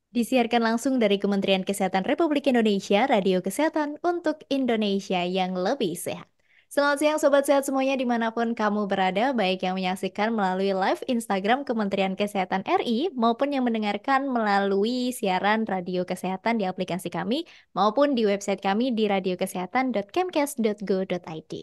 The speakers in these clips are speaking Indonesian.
Disiarkan langsung dari Kementerian Kesehatan Republik Indonesia, Radio Kesehatan untuk Indonesia yang lebih sehat. Selamat siang Sobat Sehat semuanya dimanapun kamu berada, baik yang menyaksikan melalui live Instagram Kementerian Kesehatan RI maupun yang mendengarkan melalui siaran Radio Kesehatan di aplikasi kami maupun di website kami di radiokesehatan.kemkes.go.id.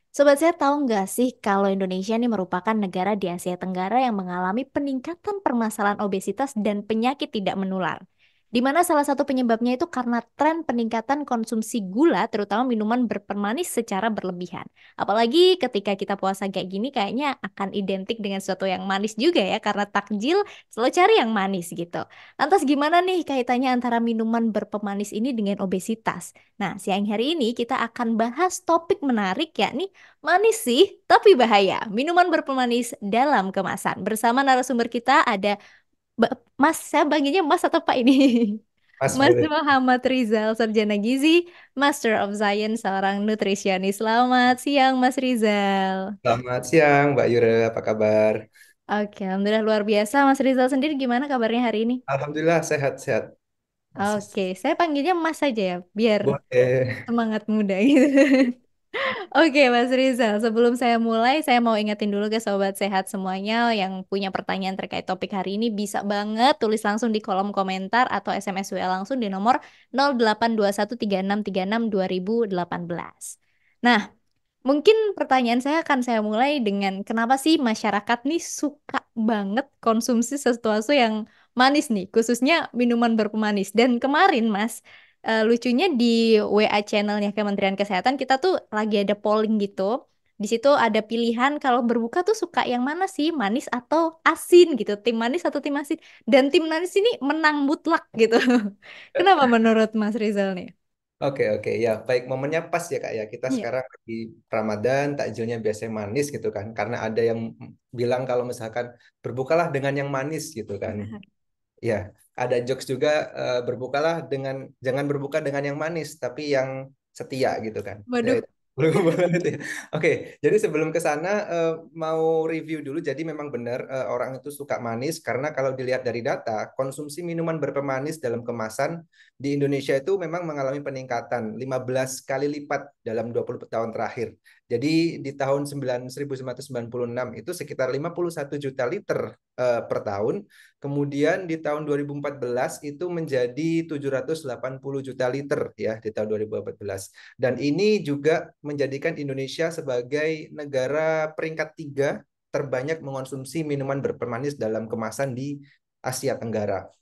Sobat Sehat tahu nggak sih kalau Indonesia ini merupakan negara di Asia Tenggara yang mengalami peningkatan permasalahan obesitas dan penyakit tidak menular. Di mana salah satu penyebabnya itu karena tren peningkatan konsumsi gula, terutama minuman berpemanis secara berlebihan. Apalagi ketika kita puasa kayak gini, kayaknya akan identik dengan sesuatu yang manis juga ya, karena takjil selalu cari yang manis gitu. Lantas gimana nih kaitannya antara minuman berpemanis ini dengan obesitas? Nah, siang hari ini kita akan bahas topik menarik yakni manis sih, tapi bahaya. Minuman berpemanis dalam kemasan. Bersama narasumber kita ada Mas, saya panggilnya Mas atau Pak ini? Mas Mas boleh. Muhammad Rizal, Sarjana Gizi, Master of Science, seorang nutrisionis. Selamat siang, Mas Rizal. Selamat siang, Mbak Yura. Apa kabar? Oke, alhamdulillah luar biasa. Mas Rizal sendiri gimana kabarnya hari ini? Alhamdulillah sehat-sehat. Masih Oke, saya panggilnya Mas saja ya, biar boleh. semangat muda gitu. Oke, Mas Rizal. Sebelum saya mulai, saya mau ingetin dulu ke sobat sehat semuanya yang punya pertanyaan terkait topik hari ini bisa banget tulis langsung di kolom komentar atau SMS WA langsung di nomor 082136362018. Nah, mungkin pertanyaan saya akan saya mulai dengan kenapa sih masyarakat nih suka banget konsumsi sesuatu yang manis nih, khususnya minuman berpemanis. Dan kemarin Mas, lucunya di WA channelnya Kementerian Kesehatan kita tuh lagi ada polling gitu. Di situ ada pilihan kalau berbuka tuh suka yang mana sih, manis atau asin gitu, tim manis atau tim asin. Dan tim manis ini menang mutlak gitu. Kenapa menurut Mas Rizal nih? Oke, oke. Ya, baik momennya pas ya, Kak ya. Kita Iya, sekarang di Ramadan, takjilnya biasanya manis gitu kan. Karena ada yang bilang kalau misalkan berbukalah dengan yang manis gitu kan. benar. Ya, ada jokes juga berbukalah dengan jangan berbuka dengan yang manis, tapi yang setia gitu kan. Ya, Waduh, itu. Belum banget ya. Oke, jadi sebelum ke sana mau review dulu. Jadi memang benar orang itu suka manis karena kalau dilihat dari data, konsumsi minuman berpemanis dalam kemasan di Indonesia itu memang mengalami peningkatan 15 kali lipat dalam 20 tahun terakhir. Jadi di tahun 1996 itu sekitar 51 juta liter per tahun. Kemudian di tahun 2014 itu menjadi 780 juta liter ya di tahun 2014. Dan ini juga menjadikan Indonesia sebagai negara peringkat 3 terbanyak mengonsumsi minuman berpemanis dalam kemasan di Asia Tenggara.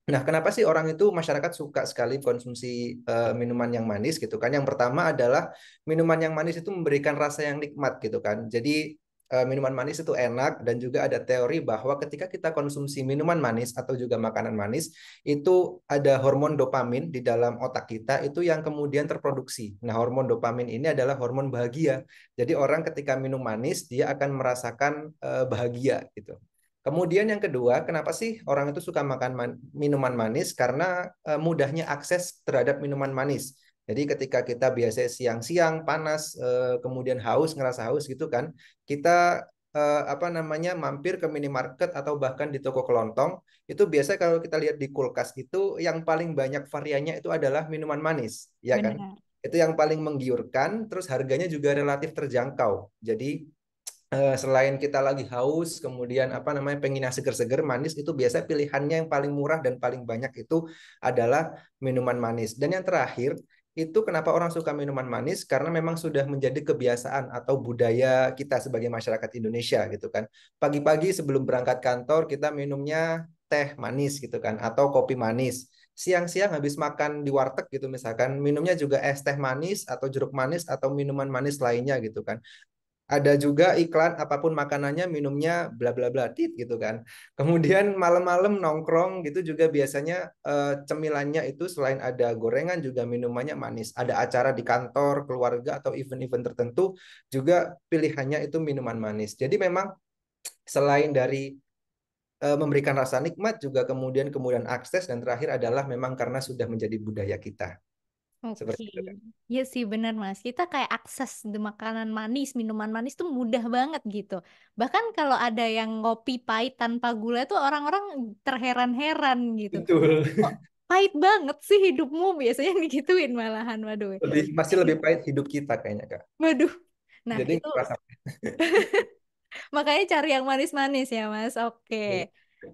Nah, kenapa sih orang itu masyarakat suka sekali konsumsi minuman yang manis gitu kan? Yang pertama adalah minuman yang manis itu memberikan rasa yang nikmat gitu kan. Jadi minuman manis itu enak dan juga ada teori bahwa ketika kita konsumsi minuman manis atau juga makanan manis itu ada hormon dopamin di dalam otak kita itu yang kemudian terproduksi. Nah, hormon dopamin ini adalah hormon bahagia. Jadi orang ketika minum manis dia akan merasakan bahagia gitu. Kemudian yang kedua, kenapa sih orang itu suka makan minuman manis? Karena mudahnya akses terhadap minuman manis. Jadi ketika kita biasa siang-siang panas, kemudian haus, ngerasa haus gitu kan, kita apa namanya mampir ke minimarket atau bahkan di toko kelontong, itu biasa kalau kita lihat di kulkas itu yang paling banyak variannya itu adalah minuman manis, ya kan? benar. Itu yang paling menggiurkan, terus harganya juga relatif terjangkau. Jadi selain kita lagi haus, kemudian apa namanya pengen yang seger-seger manis itu biasa pilihannya yang paling murah dan paling banyak itu adalah minuman manis. Dan yang terakhir itu kenapa orang suka minuman manis karena memang sudah menjadi kebiasaan atau budaya kita sebagai masyarakat Indonesia gitu kan. Pagi-pagi sebelum berangkat kantor kita minumnya teh manis gitu kan atau kopi manis. Siang-siang habis makan di warteg gitu misalkan minumnya juga es teh manis atau jeruk manis atau minuman manis lainnya gitu kan. Ada juga iklan apapun makanannya minumnya bla bla bla tit gitu kan. Kemudian malam-malam nongkrong gitu juga biasanya cemilannya itu selain ada gorengan juga minumannya manis. Ada acara di kantor, keluarga atau event-event tertentu juga pilihannya itu minuman manis. Jadi memang selain dari memberikan rasa nikmat juga kemudian kemudian akses dan terakhir adalah memang karena sudah menjadi budaya kita. Oke, Seperti itu kan. iya sih benar Mas. Kita kayak akses di makanan manis, minuman manis tuh mudah banget gitu. Bahkan kalau ada yang ngopi pahit tanpa gula tuh orang-orang terheran-heran gitu. Betul. Kok pahit banget sih hidupmu? Biasanya digituin malahan, waduh. Masih lebih pahit hidup kita kayaknya Kak. Waduh. Nah, Jadi itu nggak terasa. makanya cari yang manis-manis ya, Mas. Oke.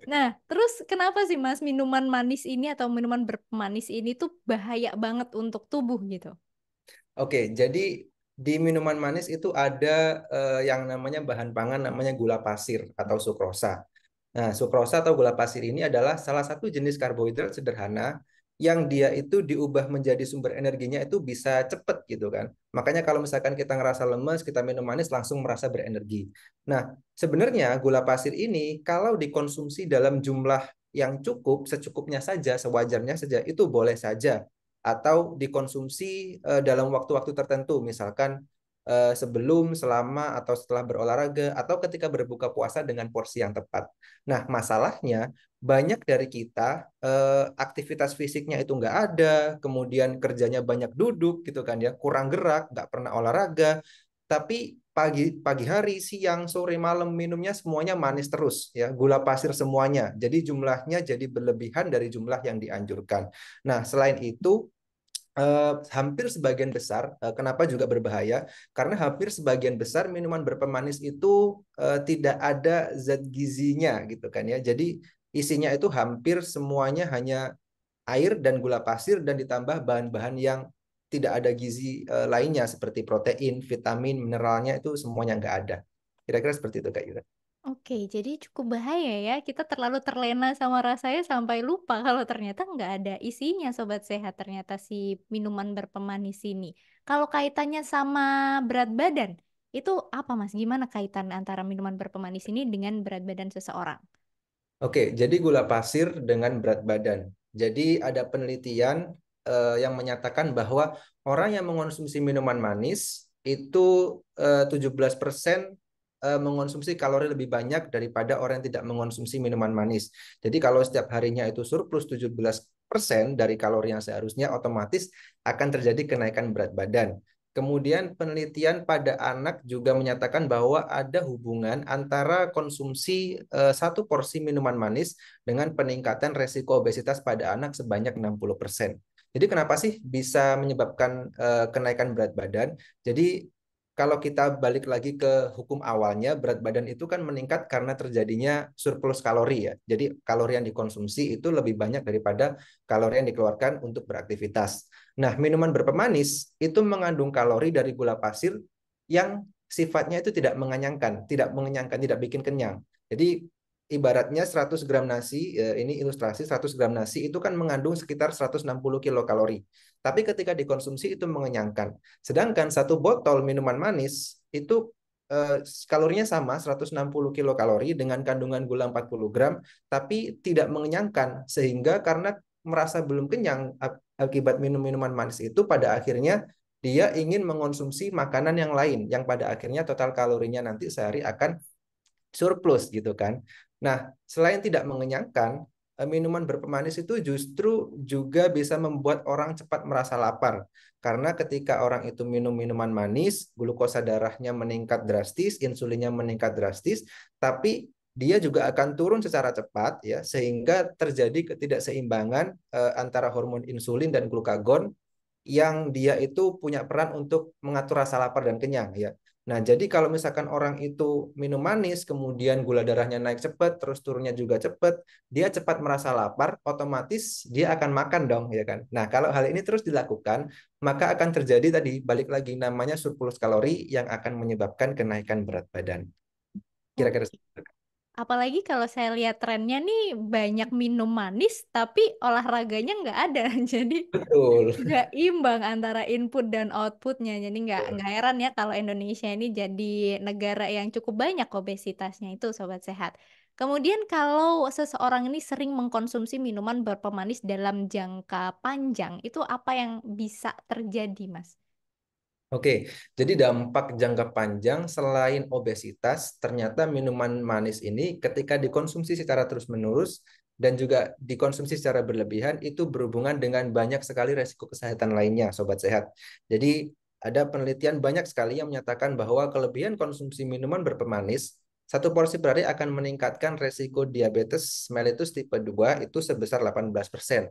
Nah, terus kenapa sih Mas minuman manis ini atau minuman berpemanis ini tuh bahaya banget untuk tubuh gitu? Oke, jadi di minuman manis itu ada yang namanya bahan pangan namanya gula pasir atau sukrosa. Nah, sukrosa atau gula pasir ini adalah salah satu jenis karbohidrat sederhana yang dia itu diubah menjadi sumber energinya itu bisa cepet gitu kan. Makanya kalau misalkan kita ngerasa lemes, kita minum manis langsung merasa berenergi. Nah, sebenarnya gula pasir ini kalau dikonsumsi dalam jumlah yang cukup, secukupnya saja, sewajarnya saja, itu boleh saja. Atau dikonsumsi dalam waktu-waktu tertentu, misalkan sebelum, selama, atau setelah berolahraga, atau ketika berbuka puasa dengan porsi yang tepat. Nah, masalahnya banyak dari kita aktivitas fisiknya itu nggak ada, kemudian kerjanya banyak duduk gitu kan ya, kurang gerak, nggak pernah olahraga, tapi pagi pagi hari, siang, sore, malam minumnya semuanya manis terus ya, gula pasir semuanya. Jadi jumlahnya jadi berlebihan dari jumlah yang dianjurkan. Nah, selain itu hampir sebagian besar, kenapa juga berbahaya? Karena hampir sebagian besar minuman berpemanis itu tidak ada zat gizinya gitu kan ya. Jadi isinya itu hampir semuanya hanya air dan gula pasir dan ditambah bahan-bahan yang tidak ada gizi lainnya seperti protein, vitamin, mineralnya itu semuanya nggak ada. Kira-kira seperti itu Kak Yura. Oke, jadi cukup bahaya ya. Kita terlalu terlena sama rasanya sampai lupa kalau ternyata nggak ada isinya, Sobat Sehat. Ternyata si minuman berpemanis ini. Kalau kaitannya sama berat badan, itu apa Mas? Gimana kaitan antara minuman berpemanis ini dengan berat badan seseorang? Oke, jadi gula pasir dengan berat badan. Jadi ada penelitian yang menyatakan bahwa orang yang mengonsumsi minuman manis itu 17% mengonsumsi kalori lebih banyak daripada orang yang tidak mengonsumsi minuman manis. Jadi kalau setiap harinya itu surplus 17% dari kalori yang seharusnya, otomatis akan terjadi kenaikan berat badan. Kemudian penelitian pada anak juga menyatakan bahwa ada hubungan antara konsumsi satu porsi minuman manis dengan peningkatan resiko obesitas pada anak sebanyak 60%. Jadi kenapa sih bisa menyebabkan kenaikan berat badan? Jadi kalau kita balik lagi ke hukum awalnya, berat badan itu kan meningkat karena terjadinya surplus kalori ya. Jadi kalori yang dikonsumsi itu lebih banyak daripada kalori yang dikeluarkan untuk beraktivitas. Nah, minuman berpemanis itu mengandung kalori dari gula pasir yang sifatnya itu tidak mengenyangkan, tidak bikin kenyang. Jadi ibaratnya 100 gram nasi, ini ilustrasi 100 gram nasi itu kan mengandung sekitar 160 kilokalori. Tapi ketika dikonsumsi itu mengenyangkan. Sedangkan satu botol minuman manis itu kalorinya sama 160 kilokalori dengan kandungan gula 40 gram, tapi tidak mengenyangkan sehingga karena merasa belum kenyang akibat minum minuman manis itu pada akhirnya dia ingin mengonsumsi makanan yang lain yang pada akhirnya total kalorinya nanti sehari akan surplus gitu kan. Nah, selain tidak mengenyangkan, minuman berpemanis itu justru juga bisa membuat orang cepat merasa lapar. Karena ketika orang itu minum minuman manis, glukosa darahnya meningkat drastis, insulinnya meningkat drastis, tapi dia juga akan turun secara cepat ya sehingga terjadi ketidakseimbangan antara hormon insulin dan glukagon yang dia itu punya peran untuk mengatur rasa lapar dan kenyang ya. Nah, jadi kalau misalkan orang itu minum manis, kemudian gula darahnya naik cepat, terus turunnya juga cepat, dia cepat merasa lapar, otomatis dia akan makan dong, ya kan? Nah, kalau hal ini terus dilakukan, maka akan terjadi tadi, balik lagi namanya surplus kalori yang akan menyebabkan kenaikan berat badan. Kira-kira Oke. Apalagi kalau saya lihat trennya nih banyak minum manis tapi olahraganya nggak ada. Jadi betul. nggak imbang antara input dan outputnya. Jadi nggak heran ya kalau Indonesia ini jadi negara yang cukup banyak obesitasnya itu Sobat Sehat. Kemudian kalau seseorang ini sering mengkonsumsi minuman berpemanis dalam jangka panjang, itu apa yang bisa terjadi, Mas? Oke, jadi dampak jangka panjang selain obesitas, ternyata minuman manis ini ketika dikonsumsi secara terus-menerus, dan juga dikonsumsi secara berlebihan itu berhubungan dengan banyak sekali resiko kesehatan lainnya, sobat sehat. Jadi ada penelitian banyak sekali yang menyatakan bahwa kelebihan konsumsi minuman berpemanis satu porsi per hari akan meningkatkan resiko diabetes mellitus tipe 2 itu sebesar 18%.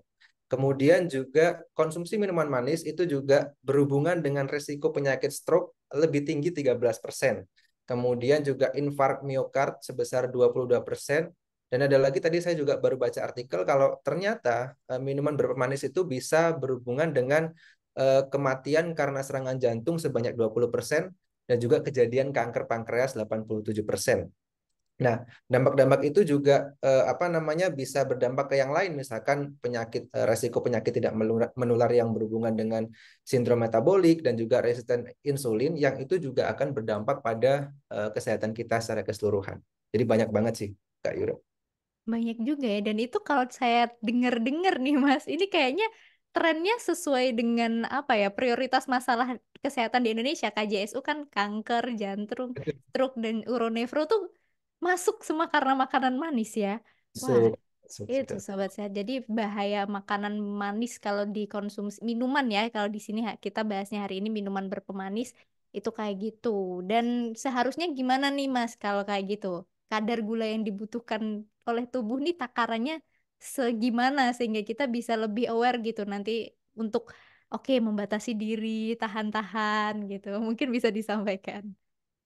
Kemudian juga konsumsi minuman manis itu juga berhubungan dengan resiko penyakit stroke lebih tinggi 13%. Kemudian juga infark miokard sebesar 22%. Dan ada lagi tadi saya juga baru baca artikel kalau ternyata minuman berpemanis itu bisa berhubungan dengan kematian karena serangan jantung sebanyak 20% dan juga kejadian kanker pankreas 87%. Nah, dampak-dampak itu juga apa namanya bisa berdampak ke yang lain, misalkan resiko penyakit tidak menular yang berhubungan dengan sindrom metabolik dan juga resisten insulin yang itu juga akan berdampak pada kesehatan kita secara keseluruhan. Jadi banyak banget sih, Kak Yura. Banyak juga ya, dan itu kalau saya dengar-dengar nih Mas, ini kayaknya trennya sesuai dengan apa ya, prioritas masalah kesehatan di Indonesia. KJSU kan kanker, jantung, stroke, dan uronefro tuh masuk semua karena makanan manis ya. Wah, So, itu sobat sehat. Jadi bahaya makanan manis kalau dikonsumsi minuman ya. Kalau di sini kita bahasnya hari ini minuman berpemanis itu kayak gitu. Dan seharusnya gimana nih Mas kalau kayak gitu? Kadar gula yang dibutuhkan oleh tubuh nih takarannya segimana sehingga kita bisa lebih aware gitu nanti untuk oke membatasi diri, tahan-tahan gitu. Mungkin bisa disampaikan.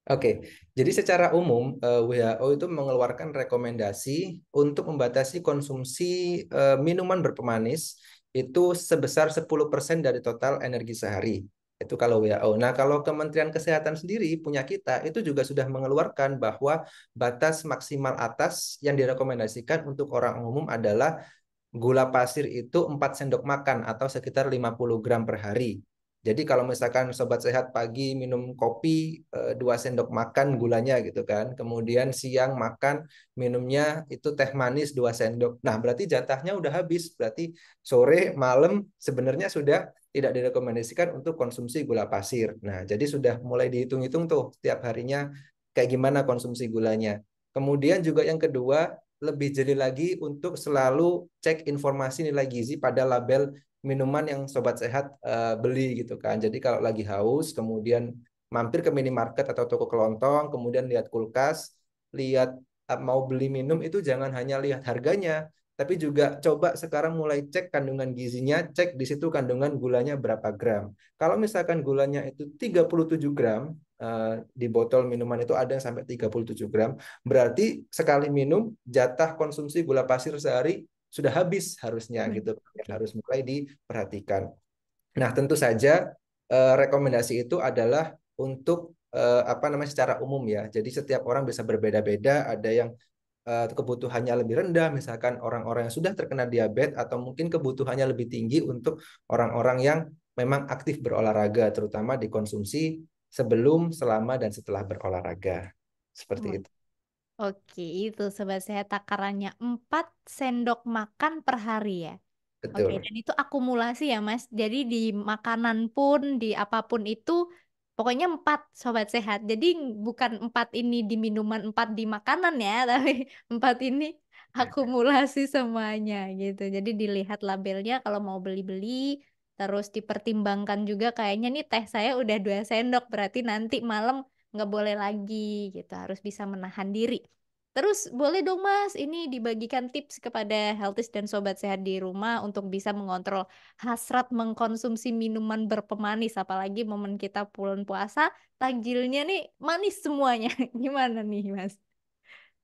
Oke, jadi secara umum WHO itu mengeluarkan rekomendasi untuk membatasi konsumsi minuman berpemanis itu sebesar 10% dari total energi sehari. Itu kalau WHO. Nah, kalau Kementerian Kesehatan sendiri punya kita itu juga sudah mengeluarkan bahwa batas maksimal atas yang direkomendasikan untuk orang umum adalah gula pasir itu 4 sendok makan atau sekitar 50 gram per hari. Jadi kalau misalkan sobat sehat pagi minum kopi 2 sendok makan gulanya gitu kan. Kemudian siang makan minumnya itu teh manis 2 sendok. Nah, berarti jatahnya udah habis. Berarti sore, malam sebenarnya sudah tidak direkomendasikan untuk konsumsi gula pasir. Nah, jadi sudah mulai dihitung-hitung tuh setiap harinya kayak gimana konsumsi gulanya. Kemudian juga yang kedua, lebih jeli lagi untuk selalu cek informasi nilai gizi pada label minuman yang sobat sehat beli gitu kan. Jadi kalau lagi haus, kemudian mampir ke minimarket atau toko kelontong, kemudian lihat kulkas, lihat mau beli minum itu jangan hanya lihat harganya, tapi juga coba sekarang mulai cek kandungan gizinya, cek di situ kandungan gulanya berapa gram. Kalau misalkan gulanya itu 37 gram, di botol minuman itu ada yang sampai 37 gram, berarti sekali minum jatah konsumsi gula pasir sehari sudah habis harusnya Baik. gitu. Oke. Harus mulai diperhatikan. Nah, tentu saja rekomendasi itu adalah untuk apa namanya secara umum ya. Jadi setiap orang bisa berbeda-beda, ada yang kebutuhannya lebih rendah, misalkan orang-orang yang sudah terkena diabetes atau mungkin kebutuhannya lebih tinggi untuk orang-orang yang memang aktif berolahraga, terutama dikonsumsi sebelum, selama, dan setelah berolahraga. Seperti Oh, itu. oke, itu sobat sehat takarannya 4 sendok makan per hari ya. Oke, Betul. dan itu akumulasi ya, Mas. Jadi di makanan pun, di apapun itu, pokoknya 4 sobat sehat. Jadi bukan 4 ini di minuman, 4 di makanan ya, tapi 4 ini akumulasi semuanya gitu. Jadi dilihat labelnya kalau mau beli-beli, terus dipertimbangkan juga kayaknya nih teh saya udah 2 sendok, berarti nanti malam nggak boleh lagi gitu, harus bisa menahan diri. Terus boleh dong Mas, ini dibagikan tips kepada healthies dan sobat sehat di rumah untuk bisa mengontrol hasrat mengkonsumsi minuman berpemanis, apalagi momen kita bulan puasa, takjilnya nih manis semuanya. Gimana nih Mas?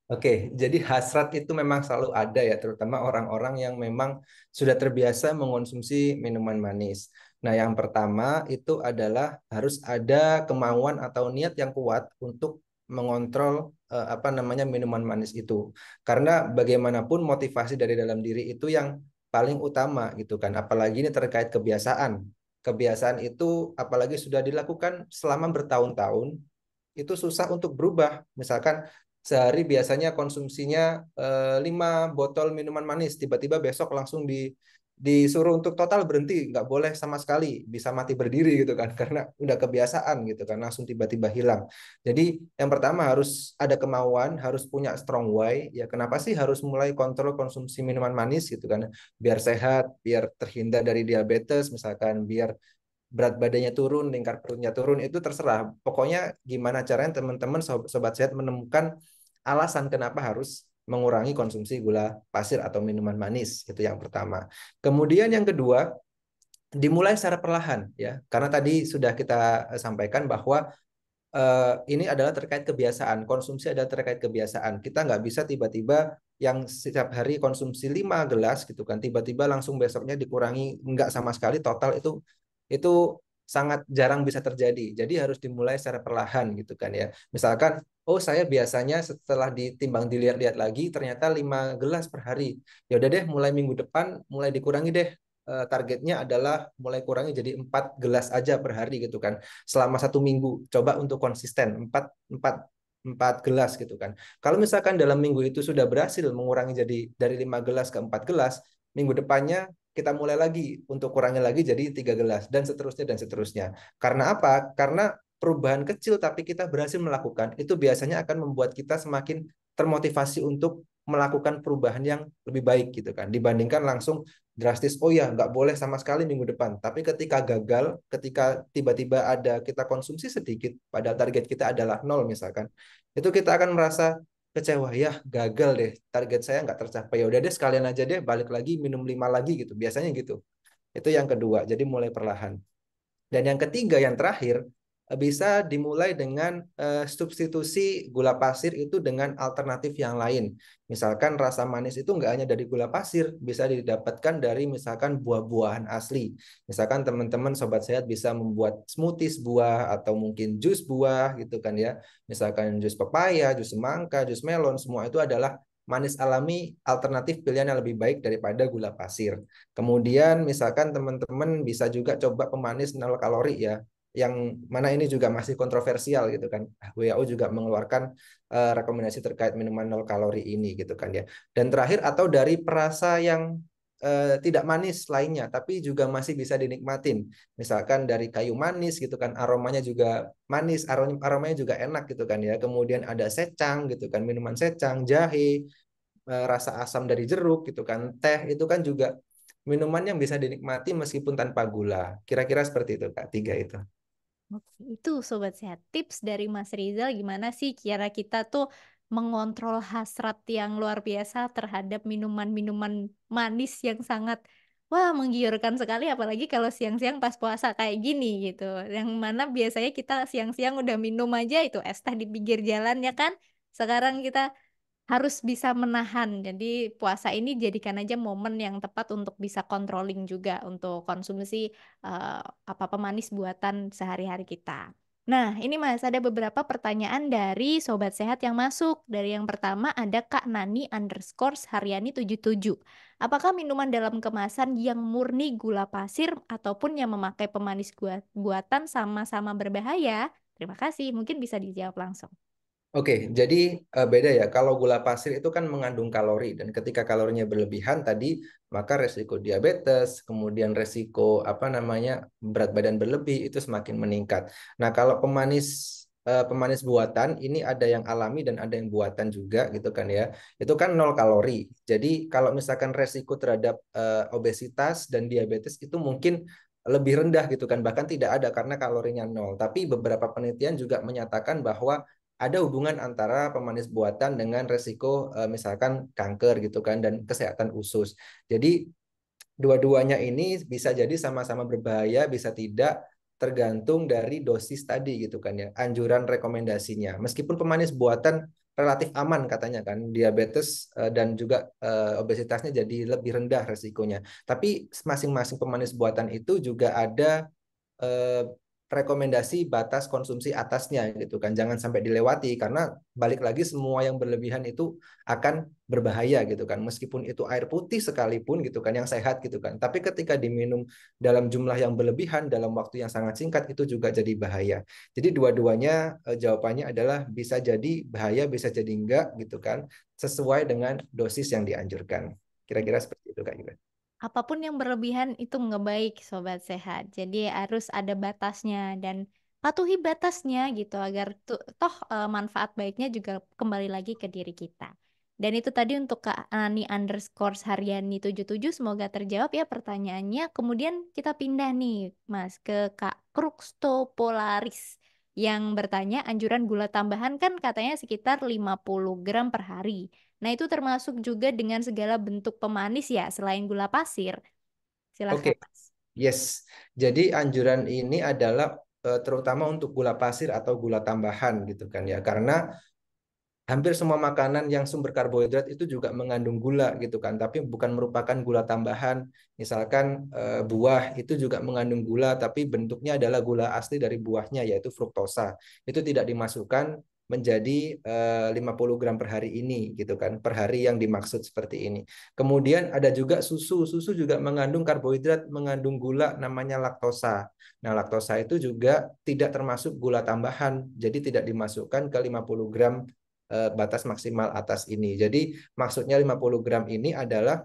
Oke, jadi hasrat itu memang selalu ada ya, terutama orang-orang yang memang sudah terbiasa mengonsumsi minuman manis. Nah, yang pertama itu adalah harus ada kemauan atau niat yang kuat untuk mengontrol apa namanya minuman manis itu. Karena bagaimanapun motivasi dari dalam diri itu yang paling utama gitu kan, apalagi ini terkait kebiasaan. Kebiasaan itu apalagi sudah dilakukan selama bertahun-tahun, itu susah untuk berubah. Misalkan sehari biasanya konsumsinya 5 botol minuman manis, tiba-tiba besok langsung disuruh untuk total berhenti, nggak boleh sama sekali, bisa mati berdiri gitu kan, karena udah kebiasaan gitu kan, langsung tiba-tiba hilang. Jadi yang pertama harus ada kemauan, harus punya strong why. Ya kenapa sih harus mulai kontrol konsumsi minuman manis gitu kan? Biar sehat, biar terhindar dari diabetes misalkan, biar berat badannya turun, lingkar perutnya turun, itu terserah. Pokoknya gimana caranya teman-teman sobat sehat menemukan alasan kenapa harus mengurangi konsumsi gula pasir atau minuman manis. Itu yang pertama. Kemudian yang kedua, dimulai secara perlahan ya. Karena tadi sudah kita sampaikan bahwa ini adalah terkait kebiasaan. Konsumsi adalah terkait kebiasaan. Kita nggak bisa tiba-tiba yang setiap hari konsumsi 5 gelas gitu kan, tiba-tiba langsung besoknya dikurangi nggak sama sekali total, itu sangat jarang bisa terjadi. Jadi harus dimulai secara perlahan gitu kan ya. Misalkan, oh saya biasanya setelah ditimbang dilihat-lihat lagi ternyata 5 gelas per hari. Ya udah deh, mulai minggu depan mulai dikurangi deh. Targetnya adalah mulai kurangi jadi 4 gelas aja per hari gitu kan, selama 1 minggu. Coba untuk konsisten 4 gelas gitu kan. Kalau misalkan dalam minggu itu sudah berhasil mengurangi jadi dari 5 gelas ke 4 gelas, minggu depannya kita mulai lagi untuk kurangi lagi jadi 3 gelas dan seterusnya dan seterusnya. Karena apa? Karena perubahan kecil tapi kita berhasil melakukan itu biasanya akan membuat kita semakin termotivasi untuk melakukan perubahan yang lebih baik gitu kan, dibandingkan langsung drastis, oh ya nggak boleh sama sekali minggu depan. Tapi ketika gagal, ketika tiba-tiba ada kita konsumsi sedikit padahal target kita adalah nol misalkan, itu kita akan merasa kecewa, ya gagal deh, target saya nggak tercapai, ya udah deh sekalian aja deh balik lagi minum 5 lagi gitu, biasanya gitu. Itu yang kedua, jadi mulai perlahan. Dan yang ketiga, yang terakhir, bisa dimulai dengan substitusi gula pasir itu dengan alternatif yang lain. Misalkan rasa manis itu nggak hanya dari gula pasir, bisa didapatkan dari misalkan buah-buahan asli. Misalkan teman-teman sobat sehat bisa membuat smoothies buah atau mungkin jus buah gitu kan ya. Misalkan jus pepaya, jus semangka, jus melon, semua itu adalah manis alami, alternatif pilihan yang lebih baik daripada gula pasir. Kemudian misalkan teman-teman bisa juga coba pemanis 0 kalori ya, yang mana ini juga masih kontroversial gitu kan. WHO juga mengeluarkan rekomendasi terkait minuman 0 kalori ini gitu kan ya. Dan terakhir, atau dari perasa yang tidak manis lainnya tapi juga masih bisa dinikmatin. Misalkan dari kayu manis gitu kan, aromanya juga manis, aromanya juga enak gitu kan ya. Kemudian ada secang gitu kan, minuman secang, jahe, rasa asam dari jeruk gitu kan, teh itu kan juga minuman yang bisa dinikmati meskipun tanpa gula. Kira-kira seperti itu Kak, tiga itu. Oke, itu Sobat Sehat. Tips dari Mas Rizal gimana sih cara kita tuh mengontrol hasrat yang luar biasa terhadap minuman-minuman manis yang sangat, wah, menggiurkan sekali, apalagi kalau siang-siang pas puasa kayak gini gitu. Yang mana biasanya kita siang-siang udah minum aja itu es teh di pinggir jalan ya kan. Sekarang kita harus bisa menahan. Jadi puasa ini jadikan aja momen yang tepat untuk bisa controlling juga untuk konsumsi eh, apa-apa manis buatan sehari-hari kita. Nah, ini Mas, ada beberapa pertanyaan dari Sobat Sehat yang masuk. Dari yang pertama ada Kak Nani underscore Haryani 77. Apakah minuman dalam kemasan yang murni gula pasir ataupun yang memakai pemanis buatan sama-sama berbahaya? Terima kasih, mungkin bisa dijawab langsung. Oke, jadi beda ya. Kalau gula pasir itu kan mengandung kalori, dan ketika kalorinya berlebihan tadi, maka resiko diabetes, kemudian resiko apa namanya berat badan berlebih itu semakin meningkat. Nah, kalau pemanis buatan ini ada yang alami dan ada yang buatan juga gitu kan ya. Itu kan 0 kalori. Jadi kalau misalkan resiko terhadap obesitas dan diabetes itu mungkin lebih rendah gitu kan, bahkan tidak ada karena kalorinya nol. Tapi beberapa penelitian juga menyatakan bahwa ada hubungan antara pemanis buatan dengan resiko misalkan kanker gitu kan dan kesehatan usus. Jadi dua-duanya ini bisa jadi sama-sama berbahaya, bisa tidak, tergantung dari dosis tadi gitu kan ya, anjuran rekomendasinya. Meskipun pemanis buatan relatif aman katanya kan, diabetes dan juga obesitasnya jadi lebih rendah resikonya. Tapi masing-masing pemanis buatan itu juga ada eh, rekomendasi batas konsumsi atasnya gitu kan, jangan sampai dilewati karena balik lagi semua yang berlebihan itu akan berbahaya gitu kan, meskipun itu air putih sekalipun gitu kan yang sehat gitu kan, tapi ketika diminum dalam jumlah yang berlebihan dalam waktu yang sangat singkat itu juga jadi bahaya. Jadi dua-duanya jawabannya adalah bisa jadi bahaya bisa jadi enggak gitu kan, sesuai dengan dosis yang dianjurkan. Kira-kira seperti itu Kak Iwan. apapun yang berlebihan itu nggak baik, sobat sehat. Jadi harus ada batasnya dan patuhi batasnya gitu agar toh manfaat baiknya juga kembali lagi ke diri kita. Dan itu tadi untuk Kak Ani underscore Haryani 77 semoga terjawab ya pertanyaannya. Kemudian kita pindah nih Mas ke Kak Polaris yang bertanya anjuran gula tambahan kan katanya sekitar 50 gram per hari. Nah, itu termasuk juga dengan segala bentuk pemanis ya, selain gula pasir. Oke, Silahkan, Mas. yes. Jadi anjuran ini adalah terutama untuk gula pasir atau gula tambahan gitu kan ya. Karena hampir semua makanan yang sumber karbohidrat itu juga mengandung gula gitu kan, tapi bukan merupakan gula tambahan. Misalkan buah itu juga mengandung gula, tapi bentuknya adalah gula asli dari buahnya yaitu fruktosa. Itu tidak dimasukkan menjadi 50 gram per hari ini gitu kan, per hari yang dimaksud seperti ini. Kemudian ada juga susu. Susu juga mengandung karbohidrat, mengandung gula namanya laktosa. Nah, laktosa itu juga tidak termasuk gula tambahan, jadi tidak dimasukkan ke 50 gram batas maksimal atas ini. Jadi maksudnya 50 gram ini adalah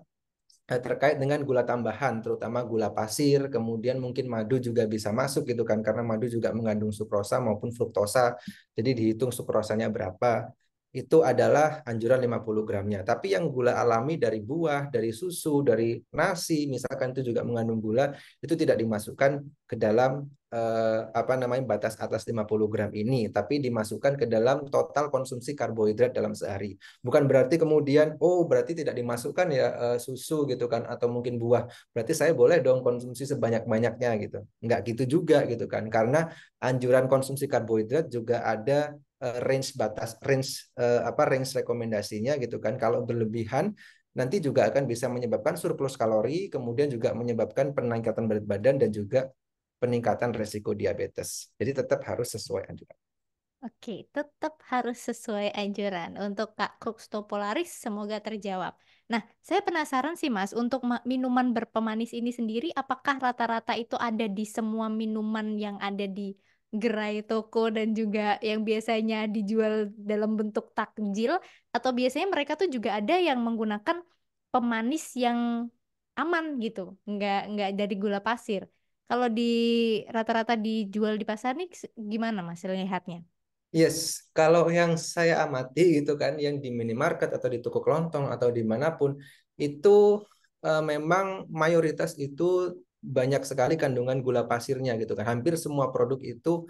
terkait dengan gula tambahan, terutama gula pasir, kemudian mungkin madu juga bisa masuk gitu kan, karena madu juga mengandung sukrosa maupun fruktosa. Jadi dihitung sukrosanya berapa. Itu adalah anjuran 50 gramnya. Tapi yang gula alami dari buah, dari susu, dari nasi, misalkan itu juga mengandung gula, itu tidak dimasukkan ke dalam apa namanya batas atas 50 gram ini, tapi dimasukkan ke dalam total konsumsi karbohidrat dalam sehari. Bukan berarti kemudian, oh berarti tidak dimasukkan ya susu gitu kan, atau mungkin buah. Berarti saya boleh dong konsumsi sebanyak-banyaknya gitu. Enggak gitu juga gitu kan. Karena anjuran konsumsi karbohidrat juga ada range rekomendasinya gitu kan. Kalau berlebihan nanti juga akan bisa menyebabkan surplus kalori, kemudian juga menyebabkan peningkatan berat badan dan juga peningkatan resiko diabetes. Jadi tetap harus sesuai anjuran. Oke, tetap harus sesuai anjuran. Untuk Kak Polaris, semoga terjawab. Nah, saya penasaran sih Mas, untuk minuman berpemanis ini sendiri, apakah rata-rata itu ada di semua minuman yang ada di gerai toko dan juga yang biasanya dijual dalam bentuk takjil, atau biasanya mereka tuh juga ada yang menggunakan pemanis yang aman gitu, nggak dari gula pasir. Kalau di rata-rata dijual di pasar nih, gimana Mas lihatnya? Yes, kalau yang saya amati gitu kan, yang di minimarket atau di toko kelontong atau dimanapun, itu memang mayoritas itu banyak sekali kandungan gula pasirnya gitu kan. Hampir semua produk itu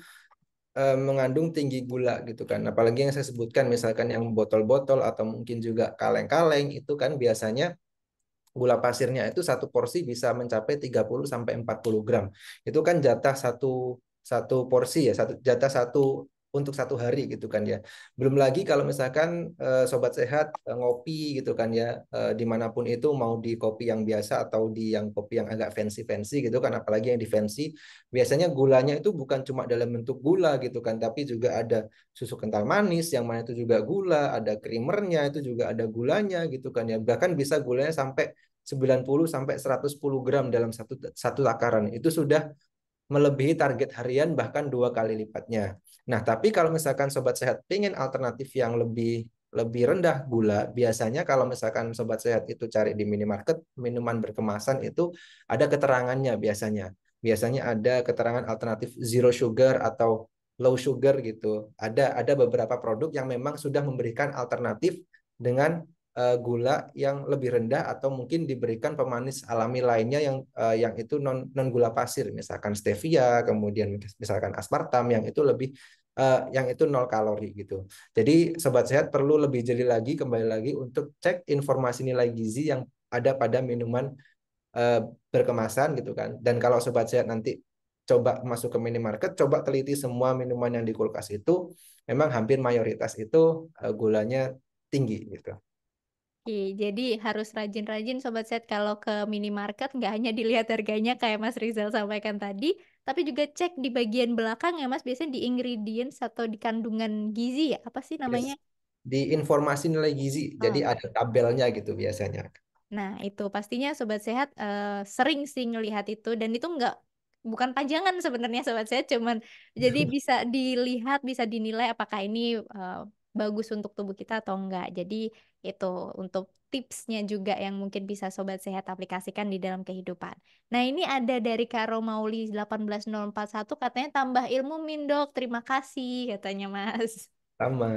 mengandung tinggi gula gitu kan. Apalagi yang saya sebutkan, misalkan yang botol-botol atau mungkin juga kaleng-kaleng, itu kan biasanya gula pasirnya itu satu porsi bisa mencapai 30 sampai 40 gram. Itu kan jatah satu satu porsi ya, satu jatah satu untuk satu hari gitu kan ya. Belum lagi kalau misalkan sobat sehat ngopi gitu kan ya, dimanapun itu mau di kopi yang biasa atau di yang kopi yang agak fancy-fancy gitu kan, apalagi yang di fancy, biasanya gulanya itu bukan cuma dalam bentuk gula gitu kan, tapi juga ada susu kental manis yang mana itu juga gula, ada creamernya itu juga ada gulanya gitu kan ya. Bahkan bisa gulanya sampai 90 sampai 110 gram dalam satu satu takaran. Itu sudah melebihi target harian bahkan 2 kali lipatnya. Nah, tapi kalau misalkan sobat sehat ingin alternatif yang lebih lebih rendah gula, biasanya kalau misalkan sobat sehat itu cari di minimarket, minuman berkemasan itu ada keterangannya biasanya. Biasanya ada keterangan alternatif zero sugar atau low sugar gitu. Ada beberapa produk yang memang sudah memberikan alternatif dengan gula yang lebih rendah atau mungkin diberikan pemanis alami lainnya yang itu non gula pasir, misalkan stevia, kemudian misalkan aspartam yang itu lebih yang itu 0 kalori gitu. Jadi sobat sehat perlu lebih jeli lagi, kembali lagi untuk cek informasi nilai gizi yang ada pada minuman eh, berkemasan gitu kan. Dan kalau sobat sehat nanti coba masuk ke minimarket, coba teliti semua minuman yang di kulkas itu, memang hampir mayoritas itu gulanya tinggi gitu. Oke, jadi harus rajin-rajin Sobat Set kalau ke minimarket nggak hanya dilihat harganya kayak Mas Rizal sampaikan tadi, tapi juga cek di bagian belakang ya Mas, biasanya di ingredients atau di kandungan gizi ya, apa sih Yes. namanya? Di informasi nilai gizi, jadi Oh, ada tabelnya gitu biasanya. nah itu pastinya Sobat Sehat sering sih ngelihat itu dan itu nggak bukan pajangan sebenarnya Sobat Sehat, cuman jadi bisa dilihat, bisa dinilai apakah ini bagus untuk tubuh kita atau enggak. Jadi itu untuk tipsnya juga yang mungkin bisa Sobat Sehat aplikasikan di dalam kehidupan. Nah, ini ada dari Kak Romauli 18041 katanya tambah ilmu Min Dok. Terima kasih katanya Mas. Sama.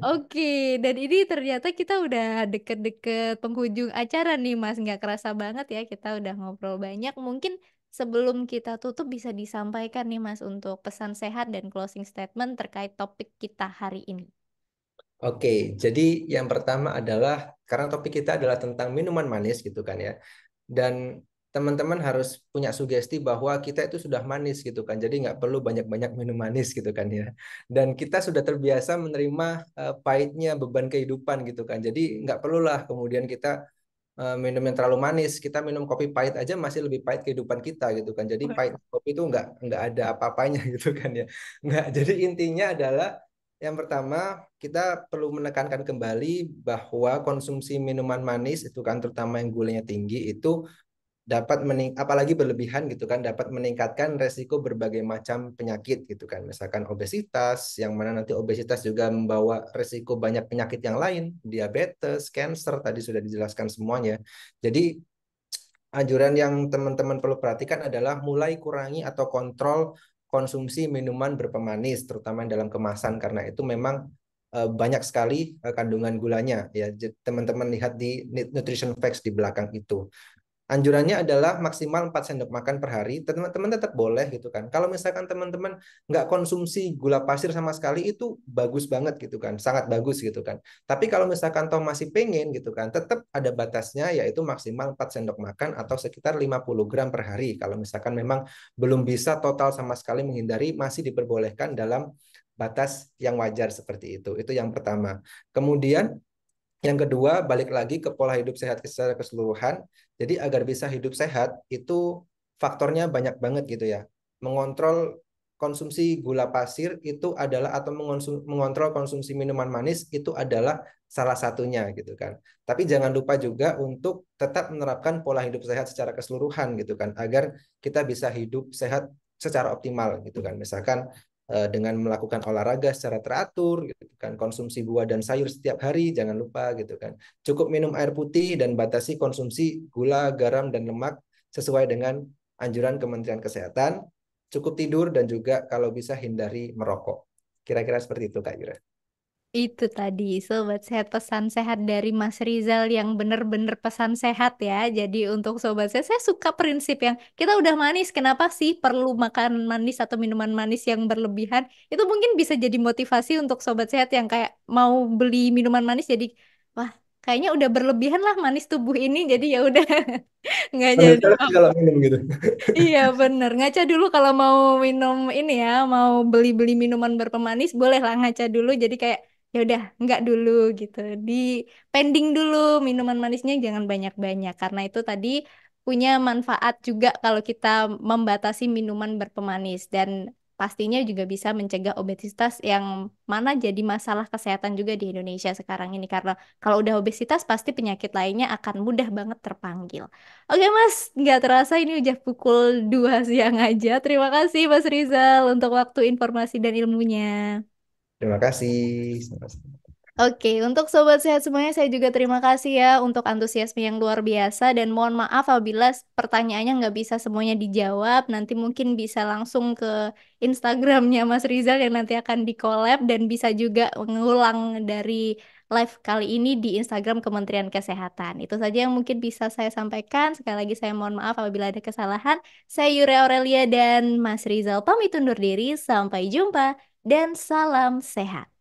Oke, dan ini ternyata kita udah deket-deket penghujung acara nih Mas. Nggak kerasa banget ya kita udah ngobrol banyak. Mungkin sebelum kita tutup bisa disampaikan nih Mas untuk pesan sehat dan closing statement terkait topik kita hari ini. Oke, jadi yang pertama adalah karena topik kita adalah tentang minuman manis gitu kan ya. Dan teman-teman harus punya sugesti bahwa kita itu sudah manis gitu kan. Jadi nggak perlu banyak-banyak minum manis gitu kan ya. Dan kita sudah terbiasa menerima pahitnya beban kehidupan gitu kan. Jadi nggak perlulah kemudian kita minum yang terlalu manis. Kita minum kopi pahit aja masih lebih pahit kehidupan kita gitu kan. Jadi pahit kopi itu nggak ada apa-apanya gitu kan ya. Nggak. Jadi intinya adalah yang pertama kita perlu menekankan kembali bahwa konsumsi minuman manis itu kan terutama yang gulanya tinggi itu apalagi berlebihan gitu kan dapat meningkatkan resiko berbagai macam penyakit gitu kan misalkan obesitas yang mana nanti obesitas juga membawa resiko banyak penyakit yang lain diabetes, cancer tadi sudah dijelaskan semuanya. Jadi anjuran yang teman-teman perlu perhatikan adalah mulai kurangi atau kontrol konsumsi minuman berpemanis terutama yang dalam kemasan karena itu memang banyak sekali kandungan gulanya ya. Teman-teman lihat di nutrition facts di belakang itu. Anjurannya adalah maksimal 4 sendok makan per hari. Teman-teman tetap boleh gitu kan. Kalau misalkan teman-teman nggak konsumsi gula pasir sama sekali itu bagus banget gitu kan. Sangat bagus gitu kan. Tapi kalau misalkan toh masih pengen gitu kan, tetap ada batasnya yaitu maksimal 4 sendok makan atau sekitar 50 gram per hari. Kalau misalkan memang belum bisa total sama sekali menghindari, masih diperbolehkan dalam batas yang wajar seperti itu. Itu yang pertama. Kemudian yang kedua, balik lagi ke pola hidup sehat secara keseluruhan. Jadi agar bisa hidup sehat itu faktornya banyak banget gitu ya. Mengontrol konsumsi gula pasir itu adalah atau mengontrol konsumsi minuman manis itu adalah salah satunya gitu kan. Tapi jangan lupa juga untuk tetap menerapkan pola hidup sehat secara keseluruhan gitu kan agar kita bisa hidup sehat secara optimal gitu kan. Misalkan dengan melakukan olahraga secara teratur gitu kan, konsumsi buah dan sayur setiap hari jangan lupa gitu kan, cukup minum air putih dan batasi konsumsi gula, garam dan lemak sesuai dengan anjuran Kementerian Kesehatan, cukup tidur dan juga kalau bisa hindari merokok. Kira-kira seperti itu Kak Ira. Itu tadi Sobat Sehat pesan sehat dari Mas Rizal yang bener-bener pesan sehat ya. Jadi untuk Sobat Sehat, saya suka prinsip yang kita udah manis, kenapa sih perlu makan manis atau minuman manis yang berlebihan? Itu mungkin bisa jadi motivasi untuk Sobat Sehat yang kayak mau beli minuman manis jadi wah kayaknya udah berlebihan lah manis tubuh ini jadi ya udah nggak Sambil jadi. selfie kalau minum gitu. Iya bener, ngaca dulu kalau mau minum ini ya, mau beli-beli minuman berpemanis, boleh lah ngaca dulu. Jadi kayak ya udah nggak dulu gitu, di pending dulu minuman manisnya jangan banyak-banyak karena itu tadi punya manfaat juga kalau kita membatasi minuman berpemanis dan pastinya juga bisa mencegah obesitas yang mana jadi masalah kesehatan juga di Indonesia sekarang ini karena kalau udah obesitas pasti penyakit lainnya akan mudah banget terpanggil. Oke Mas, nggak terasa ini udah pukul 2 siang aja. Terima kasih Mas Rizal untuk waktu informasi dan ilmunya. Terima kasih. Oke, untuk sobat sehat semuanya saya juga terima kasih ya untuk antusiasme yang luar biasa dan mohon maaf apabila pertanyaannya nggak bisa semuanya dijawab. Nanti mungkin bisa langsung ke Instagramnya Mas Rizal yang nanti akan di-collab dan bisa juga mengulang dari live kali ini di Instagram Kementerian Kesehatan. Itu saja yang mungkin bisa saya sampaikan. Sekali lagi saya mohon maaf apabila ada kesalahan. Saya Yura Aurelia dan Mas Rizal pamit undur diri. Sampai jumpa dan salam sehat.